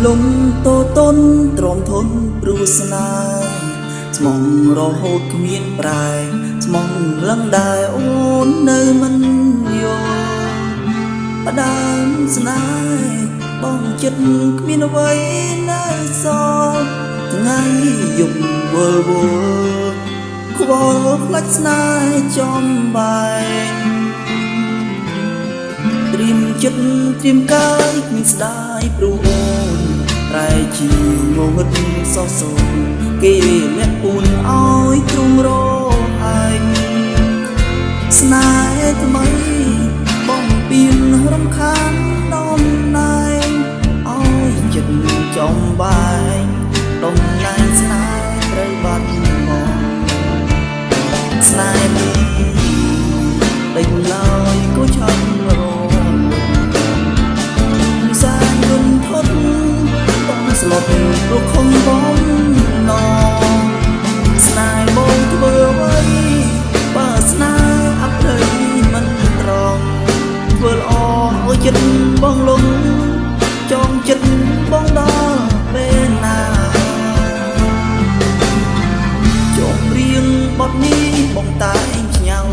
លំតូតនទ្រាំធនព្រោះស្នេហ៍ស្មងរហូតគ្មានប្រែស្មងលឹងដែរអូននៅមិនយល់ផ្ដើមស្នេហ៍បងចិត្តគ្មានអ្វីនៅសល់ថ្ងៃយប់វល់វល់ខ្វល់ខ្លាចស្នេហ៍ចំបែកត្រៀមចិត្តត្រៀមកាយគ្មានស្ដាយព្រោះអូនប្រែជាងងឹតសោះសូនគេលាក់ពូនឲ្យទ្រង់រឯងស្នេហ៍ថ្មីបងពៀនរំខានដំណែងឲ្យចិត្តចំបែកដំណែងស្នេហ៍ត្រូវបាត់មកស្នេហ៍នេះដេញឡើយក៏ឆាប់រសានរំភត់ต้องស្លុតព្រោះខំបងណស្នេហ៍បងធ្វើអ្វីបើស្នេហ៍អភ័យមិនត្រង់ធ្វើល្អឲ្យចិត្តបងលំចងចិត្តបងដល់ពេលណាចងរៀងបទនេះបងតែងឆ្ញាំ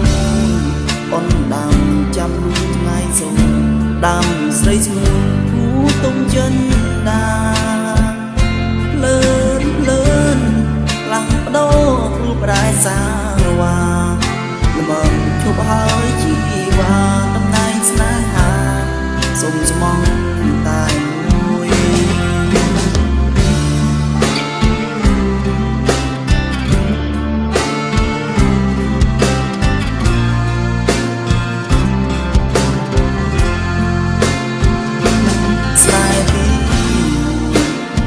បនដាំចាំលូថ្ងៃសូមដាំស្រីស្ងួនគូទុំចិនដាលើនលើនខ្លាំងបដោព្រោះប្រែសារវ៉ាល្មមឈប់ហើយជីវ៉ាតំណែងស្នេហាសូមស្មងតែមួយ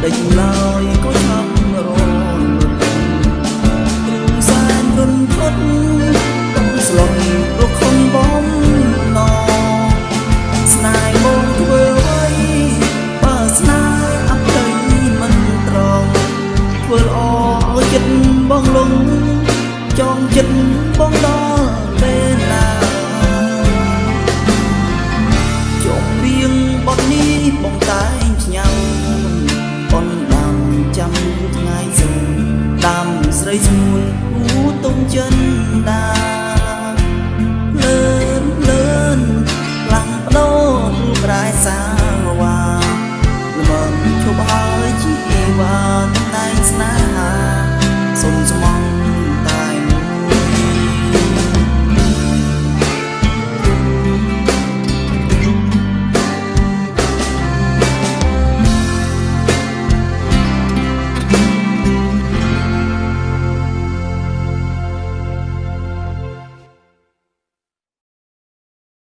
ដេញឡើយក៏ឆាប់រលត់ទ្រូងសែនរំភត់ต้องស្លុតព្រោះខំបំណស្នេហ៍បងធ្វើអ្វីបើស្នេហ៍អភ័យមិនត្រង់ធ្វើល្អឲ្យចិត្តបងលងចងចិត្តបងដល់ពេលណាចងរៀងបទនេះបងតែងឆ្ញាំបនដាំចាំថ្ងៃសូមដាំស្រីស្ងួនគូទុំចិន